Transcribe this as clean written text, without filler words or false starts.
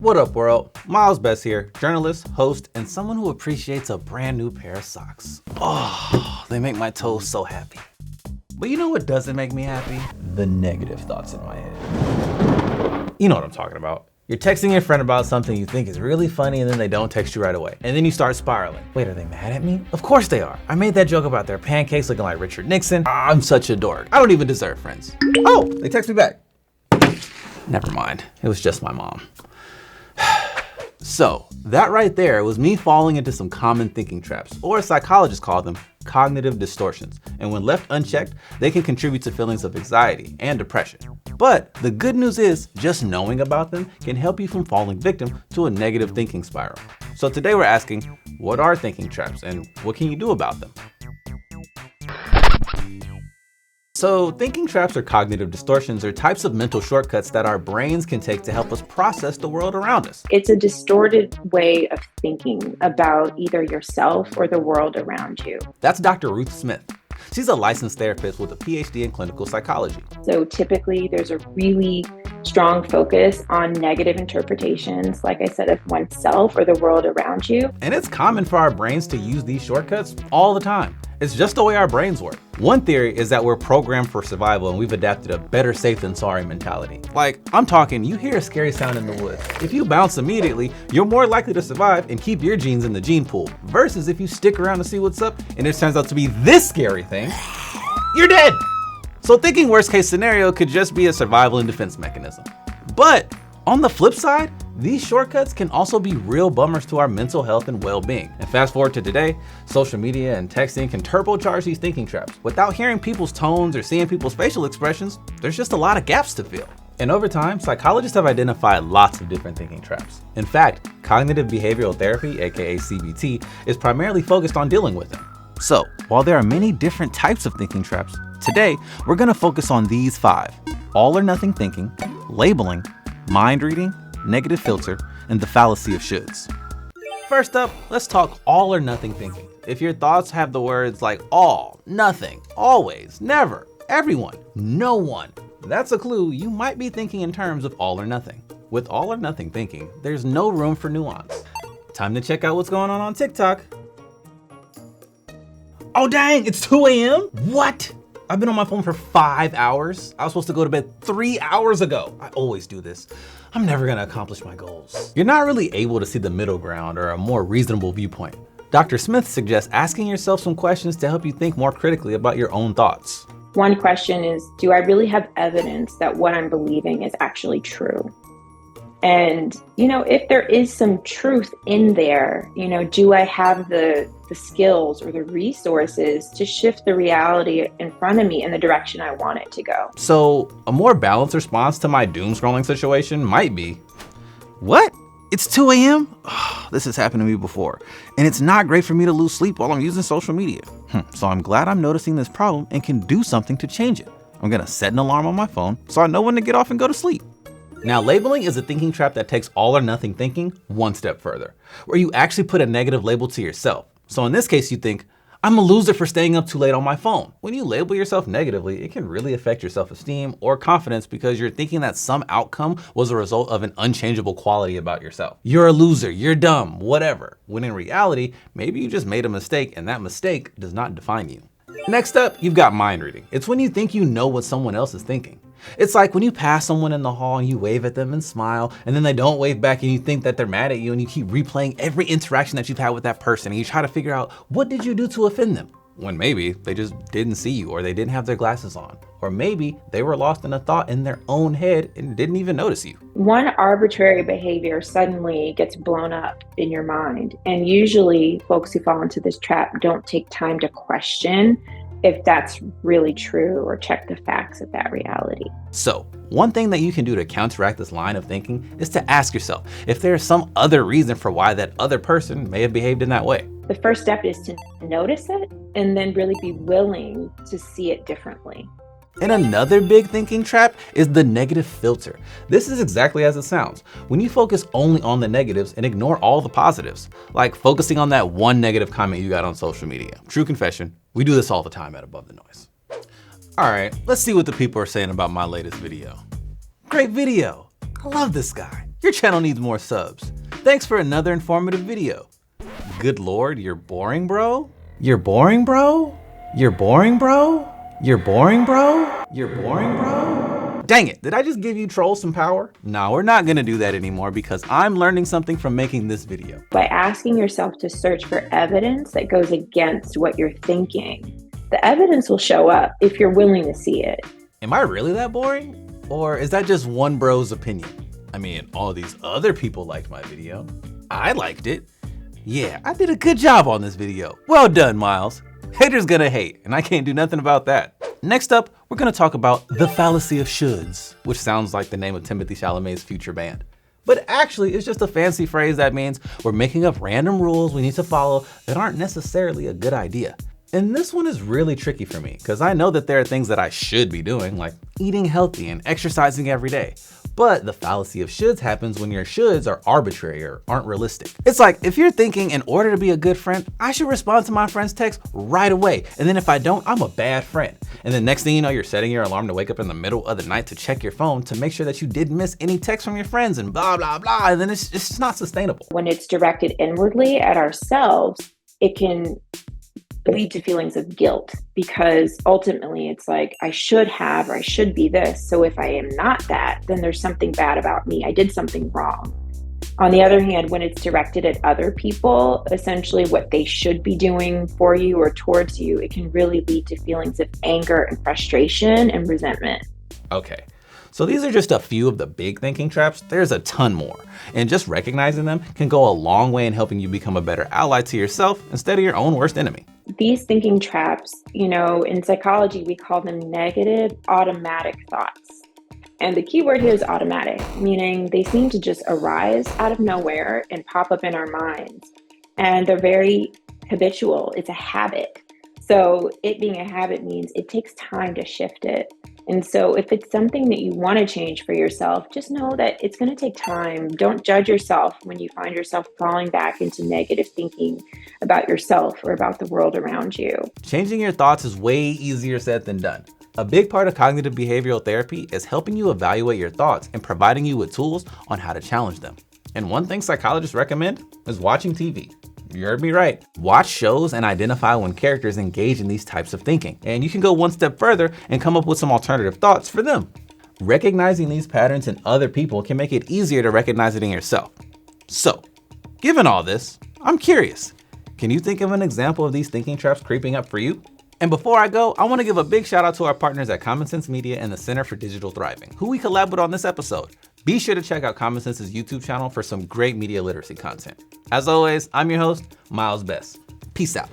What up, world? Myles Bess here, journalist, host, and someone who appreciates a brand new pair of socks. Oh, they make my toes so happy. But you know what doesn't make me happy? The negative thoughts in my head. You know what I'm talking about. You're texting your friend about something you think is really funny and then they don't text you right away. And then you start spiraling. Wait, are they mad at me? Of course they are. I made that joke about their pancakes looking like Richard Nixon. I'm such a dork. I don't even deserve friends. Oh, they text me back. Never mind. It was just my mom. So that right there was me falling into some common thinking traps, or psychologists call them cognitive distortions. And when left unchecked, they can contribute to feelings of anxiety and depression. But the good news is just knowing about them can help you from falling victim to a negative thinking spiral. So today we're asking, what are thinking traps and what can you do about them? So thinking traps or cognitive distortions are types of mental shortcuts that our brains can take to help us process the world around us. It's a distorted way of thinking about either yourself or the world around you. That's Dr. Ruth Smith. She's a licensed therapist with a PhD in clinical psychology. So typically there's a really strong focus on negative interpretations, like I said, of oneself or the world around you. And it's common for our brains to use these shortcuts all the time. It's just the way our brains work. One theory is that we're programmed for survival and we've adapted a better safe than sorry mentality. Like, I'm talking, you hear a scary sound in the woods. If you bounce immediately, you're more likely to survive and keep your genes in the gene pool. Versus if you stick around to see what's up and it turns out to be this scary thing, you're dead. So thinking worst case scenario could just be a survival and defense mechanism. But on the flip side, these shortcuts can also be real bummers to our mental health and well-being. And fast forward to today, social media and texting can turbocharge these thinking traps. Without hearing people's tones or seeing people's facial expressions, there's just a lot of gaps to fill. And over time, psychologists have identified lots of different thinking traps. In fact, cognitive behavioral therapy, aka CBT, is primarily focused on dealing with them. So, while there are many different types of thinking traps, today we're gonna focus on these 5: all or nothing thinking, labeling, mind reading, negative filter, and the fallacy of shoulds. First up, let's talk all or nothing thinking. If your thoughts have the words like all, nothing, always, never, everyone, no one, that's a clue you might be thinking in terms of all or nothing. With all or nothing thinking, there's no room for nuance. Time to check out what's going on TikTok. Oh dang, it's 2 a.m.? What? I've been on my phone for 5 hours. I was supposed to go to bed 3 hours ago. I always do this. I'm never gonna accomplish my goals. You're not really able to see the middle ground or a more reasonable viewpoint. Dr. Smith suggests asking yourself some questions to help you think more critically about your own thoughts. One question is, do I really have evidence that what I'm believing is actually true? And, if there is some truth in there, do I have the skills or the resources to shift the reality in front of me in the direction I want it to go? So a more balanced response to my doom scrolling situation might be, what? It's 2 a.m.? Oh, this has happened to me before. And it's not great for me to lose sleep while I'm using social media. So I'm glad I'm noticing this problem and can do something to change it. I'm gonna set an alarm on my phone so I know when to get off and go to sleep. Now, labeling is a thinking trap that takes all or nothing thinking one step further, where you actually put a negative label to yourself. So in this case, you think, I'm a loser for staying up too late on my phone. When you label yourself negatively, it can really affect your self-esteem or confidence because you're thinking that some outcome was a result of an unchangeable quality about yourself. You're a loser, you're dumb, whatever. When in reality, maybe you just made a mistake and that mistake does not define you. Next up, you've got mind reading. It's when you think you know what someone else is thinking. It's like when you pass someone in the hall and you wave at them and smile, and then they don't wave back and you think that they're mad at you and you keep replaying every interaction that you've had with that person and you try to figure out, what did you do to offend them? When maybe they just didn't see you or they didn't have their glasses on. Or maybe they were lost in a thought in their own head and didn't even notice you. One arbitrary behavior suddenly gets blown up in your mind. And usually folks who fall into this trap don't take time to question if that's really true or check the facts of that reality. So one thing that you can do to counteract this line of thinking is to ask yourself if there is some other reason for why that other person may have behaved in that way. The first step is to notice it and then really be willing to see it differently. And another big thinking trap is the negative filter. This is exactly as it sounds. When you focus only on the negatives and ignore all the positives, like focusing on that one negative comment you got on social media. True confession, we do this all the time at Above the Noise. All right, let's see what the people are saying about my latest video. Great video. I love this guy. Your channel needs more subs. Thanks for another informative video. Good Lord, you're boring, bro? You're boring, bro? You're boring, bro? You're boring, bro? You're boring, bro? Dang it, did I just give you trolls some power? No, we're not gonna do that anymore because I'm learning something from making this video. By asking yourself to search for evidence that goes against what you're thinking, the evidence will show up if you're willing to see it. Am I really that boring? Or is that just one bro's opinion? I mean, all these other people liked my video. I liked it. Yeah, I did a good job on this video. Well done, Myles. Haters gonna hate, and I can't do nothing about that. Next up, we're gonna talk about the Fallacy of Shoulds, which sounds like the name of Timothée Chalamet's future band. But actually, it's just a fancy phrase that means we're making up random rules we need to follow that aren't necessarily a good idea. And this one is really tricky for me because I know that there are things that I should be doing, like eating healthy and exercising every day. But the fallacy of shoulds happens when your shoulds are arbitrary or aren't realistic. It's like if you're thinking in order to be a good friend, I should respond to my friend's text right away. And then if I don't, I'm a bad friend. And then next thing you know, you're setting your alarm to wake up in the middle of the night to check your phone to make sure that you didn't miss any texts from your friends and blah, blah, blah. And then it's just not sustainable. When it's directed inwardly at ourselves, it can lead to feelings of guilt because ultimately it's like I should have or I should be this. So if I am not that, then there's something bad about me. I did something wrong. On the other hand, when it's directed at other people, essentially what they should be doing for you or towards you, it can really lead to feelings of anger and frustration and resentment. Okay. So these are just a few of the big thinking traps. There's a ton more. And just recognizing them can go a long way in helping you become a better ally to yourself instead of your own worst enemy. These thinking traps, in psychology, we call them negative automatic thoughts. And the key word here is automatic, meaning they seem to just arise out of nowhere and pop up in our minds. And they're very habitual. It's a habit. So it being a habit means it takes time to shift it. And so if it's something that you want to change for yourself, just know that it's going to take time. Don't judge yourself when you find yourself falling back into negative thinking about yourself or about the world around you. Changing your thoughts is way easier said than done. A big part of cognitive behavioral therapy is helping you evaluate your thoughts and providing you with tools on how to challenge them. And one thing psychologists recommend is watching TV. You heard me right. Watch shows and identify when characters engage in these types of thinking. And you can go one step further and come up with some alternative thoughts for them. Recognizing these patterns in other people can make it easier to recognize it in yourself. So, given all this, I'm curious. Can you think of an example of these thinking traps creeping up for you? And before I go, I want to give a big shout out to our partners at Common Sense Media and the Center for Digital Thriving, who we collab with on this episode. Be sure to check out Common Sense's YouTube channel for some great media literacy content. As always, I'm your host, Myles Bess. Peace out.